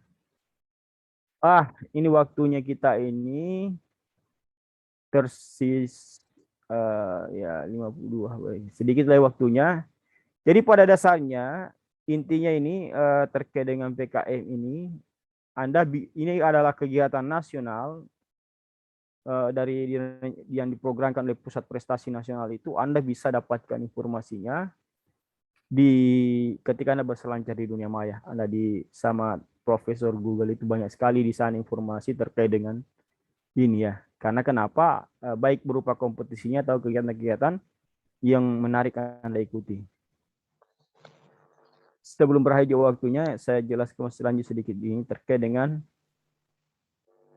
Ini waktunya kita ini tersis ya 52, sedikit lagi waktunya. Jadi pada dasarnya intinya ini terkait dengan PKM ini, ini adalah kegiatan nasional dari yang diprogramkan oleh Pusat Prestasi Nasional itu. Anda bisa dapatkan informasinya ketika Anda berselancar di dunia maya. Anda sama Profesor Google itu banyak sekali di sana informasi terkait dengan ini ya. Karena kenapa? Baik berupa kompetisinya atau kegiatan-kegiatan yang menarik Anda ikuti. Sebelum berakhir waktunya, saya jelaskan selanjutnya sedikit ini terkait dengan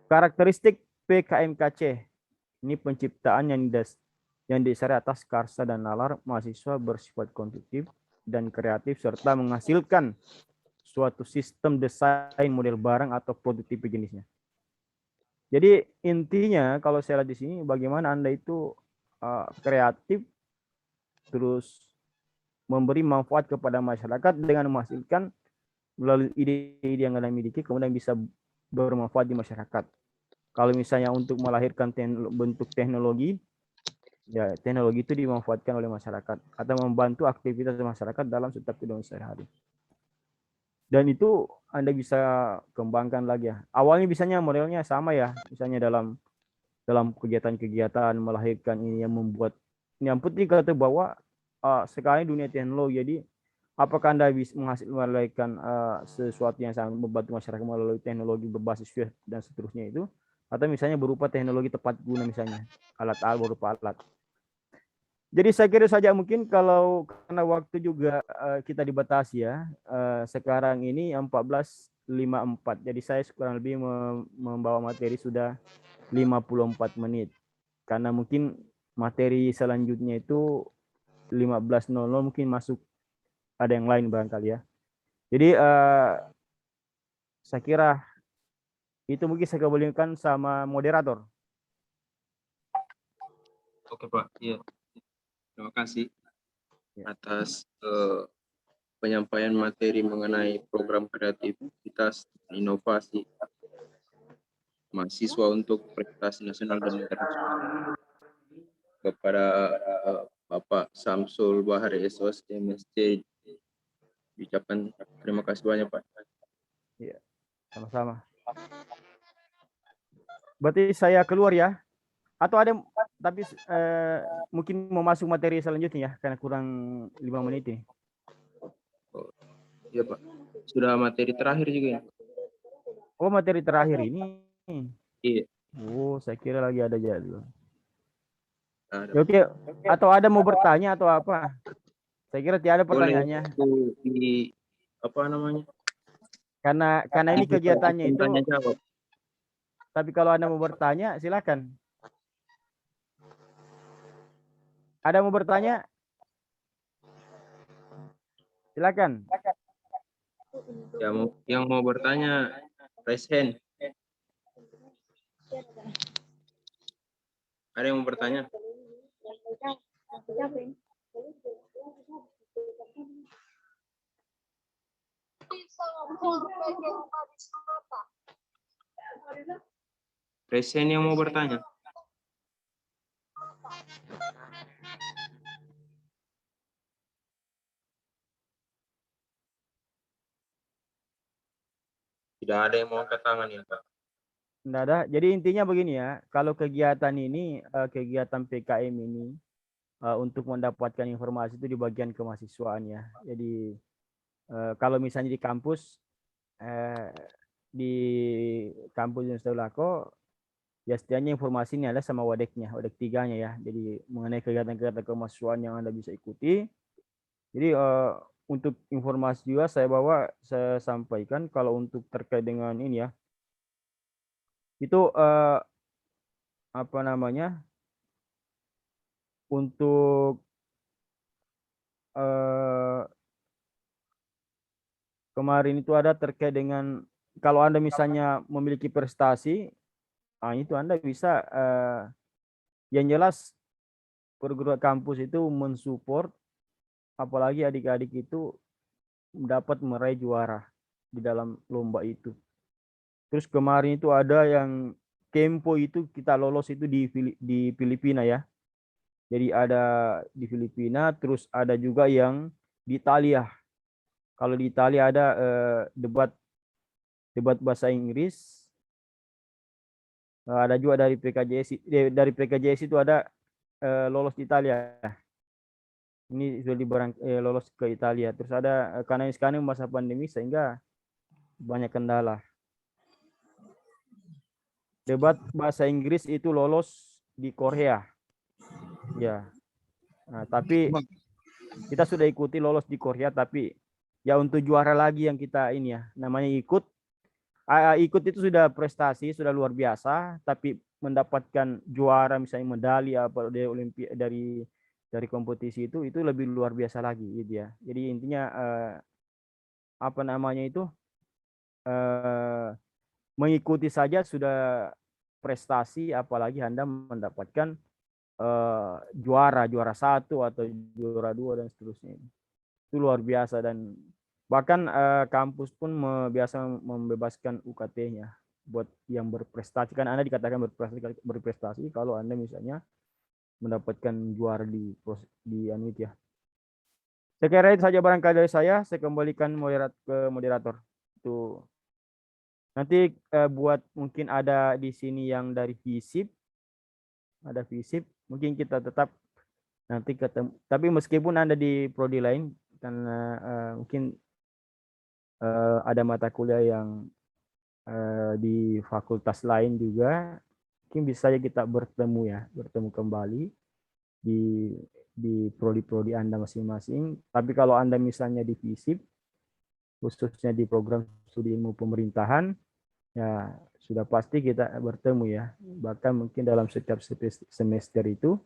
karakteristik PKMKC. Ini penciptaan yang didasari atas karsa dan nalar mahasiswa bersifat konsumtif dan kreatif serta menghasilkan suatu sistem desain model barang atau prototipe jenisnya. Jadi intinya kalau saya lihat di sini bagaimana Anda itu kreatif terus memberi manfaat kepada masyarakat dengan menghasilkan melalui ide-ide yang Anda miliki kemudian bisa bermanfaat di masyarakat. Kalau misalnya untuk melahirkan bentuk teknologi, ya teknologi itu dimanfaatkan oleh masyarakat atau membantu aktivitas masyarakat dalam setiap kehidupan sehari-hari. Dan itu Anda bisa kembangkan lagi ya. Awalnya misalnya modelnya sama ya, misalnya dalam kegiatan-kegiatan melahirkan ini yang membuat yang penting kata bahwa sekarang dunia teknologi, jadi apakah Anda bisa melahirkan sesuatu yang sangat membantu masyarakat melalui teknologi berbasis web dan seterusnya itu, atau misalnya berupa teknologi tepat guna misalnya alat-alat berupa alat. Jadi saya kira saja mungkin kalau karena waktu juga kita dibatasi ya. Sekarang ini 14.54. Jadi saya kurang lebih membawa materi sudah 54 menit. Karena mungkin materi selanjutnya itu 15.00 mungkin masuk ada yang lain barangkali ya. Jadi saya kira itu mungkin saya kembalikan sama moderator. Oke Pak, iya. Terima kasih atas penyampaian materi mengenai program kreativitas dan inovasi mahasiswa untuk prestasi nasional dan internasional. Kepada Bapak Samsul Bahari SOS MSC diucapkan terima kasih banyak Pak. Iya, sama-sama. Berarti saya keluar ya? Atau ada tapi mungkin mau masuk materi selanjutnya ya karena kurang 5 menit ini. Oh, iya Pak. Sudah materi terakhir juga ya. Oh, materi terakhir ini. Iya. Oh, saya kira lagi ada jadwal. Ada. Oke, atau ada mau bertanya atau apa? Saya kira tidak ada pertanyaannya. Di apa namanya? Karena ini kegiatannya itu. Tanya jawab. Tapi kalau Anda mau bertanya, silakan. Ada mau bertanya? Silakan. Yang mau bertanya, raise hand. Ada yang mau bertanya? Raise hand yang mau bertanya. Tidak ada yang mau angkat tangan ya Pak. Tidak ada. Jadi intinya begini ya, kalau kegiatan ini, kegiatan PKM ini untuk mendapatkan informasi itu di bagian kemahasiswaan ya. Jadi kalau misalnya di kampus Universitas Lako, ya setidaknya informasi ini ada sama wadeknya, wadek 3-nya ya. Jadi mengenai kegiatan-kegiatan kemahasiswaan yang Anda bisa ikuti. Jadi untuk informasi juga saya sampaikan kalau untuk terkait dengan ini ya, Itu apa namanya? Untuk kemarin itu ada terkait dengan kalau Anda misalnya memiliki prestasi, itu Anda bisa yang jelas perguruan kampus itu mensupport apalagi adik-adik itu dapat meraih juara di dalam lomba itu. Terus kemarin itu ada yang Kempo itu kita lolos itu di Filipina ya. Jadi ada di Filipina, terus ada juga yang di Italia. Kalau di Italia ada debat bahasa Inggris. Ada juga dari PKJS itu ada lolos di Italia. Ini sudah lolos ke Italia. Terus ada karena sekarang masa pandemi sehingga banyak kendala. Debat bahasa Inggris itu lolos di Korea. Ya. Nah, tapi kita sudah ikuti lolos di Korea, tapi ya untuk juara lagi yang kita ini ya, namanya ikut itu sudah prestasi, sudah luar biasa, tapi mendapatkan juara misalnya medali apa dari dari kompetisi itu lebih luar biasa lagi gitu ya. Jadi intinya apa namanya itu mengikuti saja sudah prestasi, apalagi Anda mendapatkan juara 1 atau juara 2 dan seterusnya. Itu luar biasa dan bahkan kampus pun biasa membebaskan UKT-nya buat yang berprestasi. Kan Anda dikatakan berprestasi kalau Anda misalnya mendapatkan juara di ya. Saya kira itu saja barangkali dari saya kembalikan ke moderator. Itu nanti buat mungkin ada di sini yang dari FISIP, ada FISIP, mungkin kita tetap nanti ketemu. Tapi meskipun Anda di prodi lain, karena mungkin ada mata kuliah yang di fakultas lain juga, mungkin bisa saja kita bertemu kembali di prodi-prodi Anda masing-masing. Tapi kalau Anda misalnya di FISIP, khususnya di program studi ilmu pemerintahan, ya sudah pasti kita bertemu ya. Bahkan mungkin dalam setiap semester itu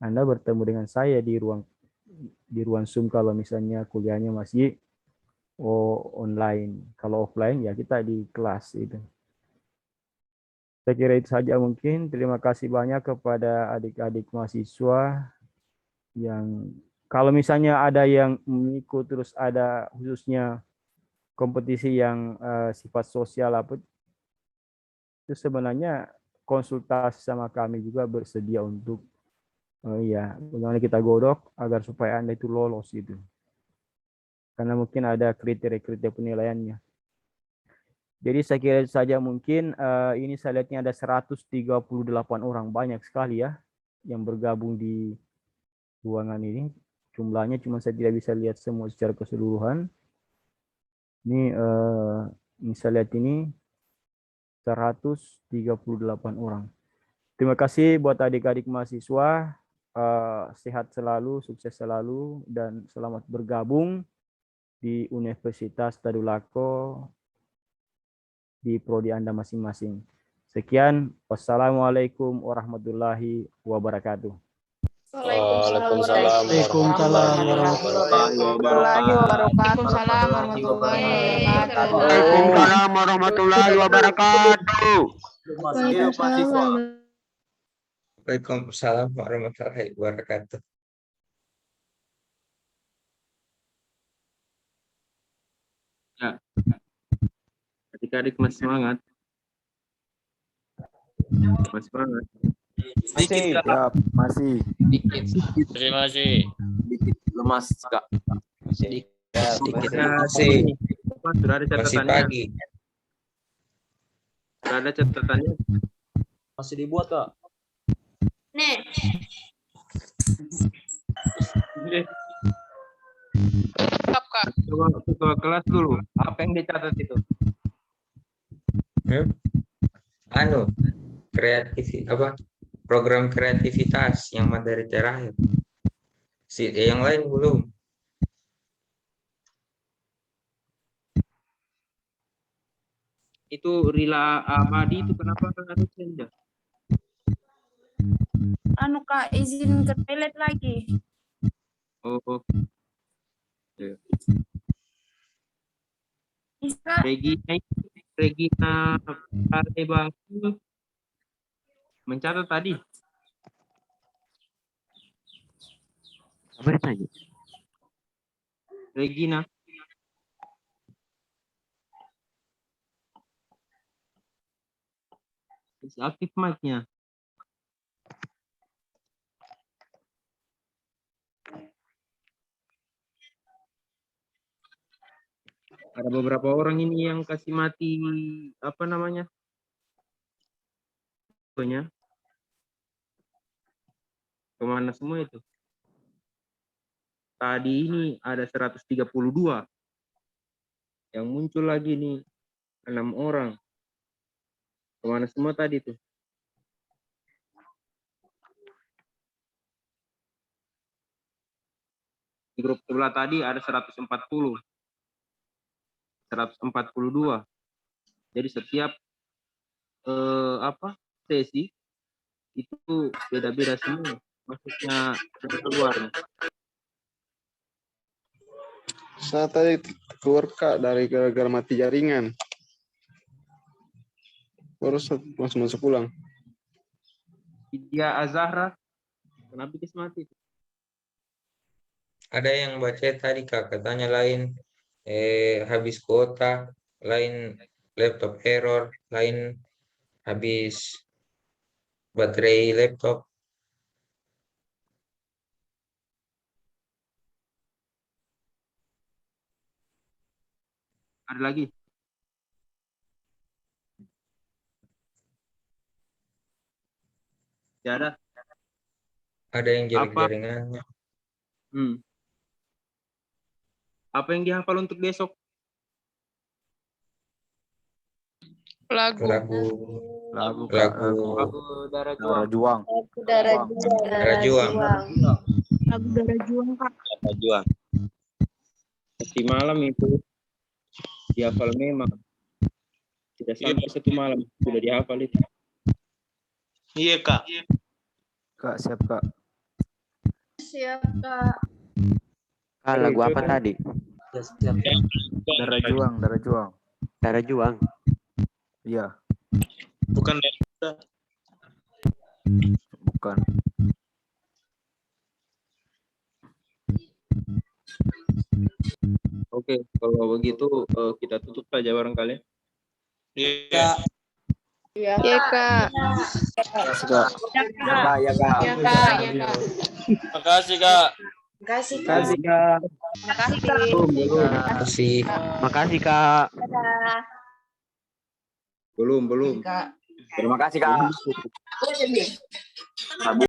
Anda bertemu dengan saya di ruang Zoom kalau misalnya kuliahnya masih online. Kalau offline ya kita di kelas itu. Saya kira itu saja mungkin. Terima kasih banyak kepada adik-adik mahasiswa yang kalau misalnya ada yang mengikut terus ada khususnya kompetisi yang sifat sosial apa itu sebenarnya konsultasi sama kami juga bersedia untuk bagaimana kita godok agar supaya Anda itu lolos gitu. Karena mungkin ada kriteria penilaiannya. Jadi saya kira saja mungkin ini saya lihatnya ada 138 orang, banyak sekali ya yang bergabung di ruangan ini. Jumlahnya cuma saya tidak bisa lihat semua secara keseluruhan. Ini saya lihat ini 138 orang. Terima kasih buat adik-adik mahasiswa. Sehat selalu, sukses selalu, dan selamat bergabung di Universitas Tadulako di prodi Anda masing-masing. Sekian, wassalamualaikum warahmatullahi wabarakatuh. Waalaikumsalam warahmatullahi wabarakatuh. Waalaikumsalam warahmatullahi wabarakatuh. Waalaikumsalam warahmatullahi wabarakatuh. Ya. Adik-adik masih semangat. Masih semangat. Masih. Ya, masih. Masih. Dikit lemas, Kak. Masih. Masih. Sudah ada Masih catatannya. pagi. Sudah ada catatannya. Masih dibuat, Kak. Nih. Kak. Coba ketua kelas dulu. Apa yang dicatat itu? Program kreativitas yang materi terakhir. Yang lain belum. Itu Rila Amadi itu kenapa harus senda? Anu Kak, izin ke toilet lagi. Oh, Bisa. Regina Palebaki mencatat tadi. Apa tadi? Regina. Masih aktif mic-nya. Ada beberapa orang ini yang kasih mati apa namanya? Pokoknya kemana semua itu? Tadi ini ada 132. Yang muncul lagi nih 6 orang. Kemana semua tadi tuh? Di grup sebelah tadi ada 140. 142. Jadi setiap sesi itu beda-beda semua. Maksudnya keluar. Saya tadi keluar Kak dari gara-gara mati jaringan. Terus langsung masuk pulang. Dia Azahra. Kenapa dia mati? Ada yang baca tadi Kak, katanya lain habis kuota, lain laptop error, lain habis baterai laptop. Ada lagi? Tidak ada. Ada yang jelek Apa? jaringannya. Apa yang dihafal untuk besok? Lagu. Lagu Darah Darah Juang. Darah Juang. Lagu Darah Juang, Kak. Darah Juang. Nanti malam itu dihafal memang. Tidak sampai 1 malam sudah dihafal itu. Iya, Kak. Kak, siap Kak. Siap Kak. Kak, lagu apa tadi? Siap. Darah Juang, Darah Juang. Darah Juang. Iya, Bukan bukan. Oke, kalau begitu kita tutup saja barangkali. Iya. Iya, Kak. Makasih Kak. Ya Kak. Ya Kak. Iya, Kak. Iya, Kak. Makasih, Kak. Makasih Kak. Kasih Kak. Makasih Kak. Kasih. Makasih, Kak. Dadah. Belum. Kak. Terima kasih Kak.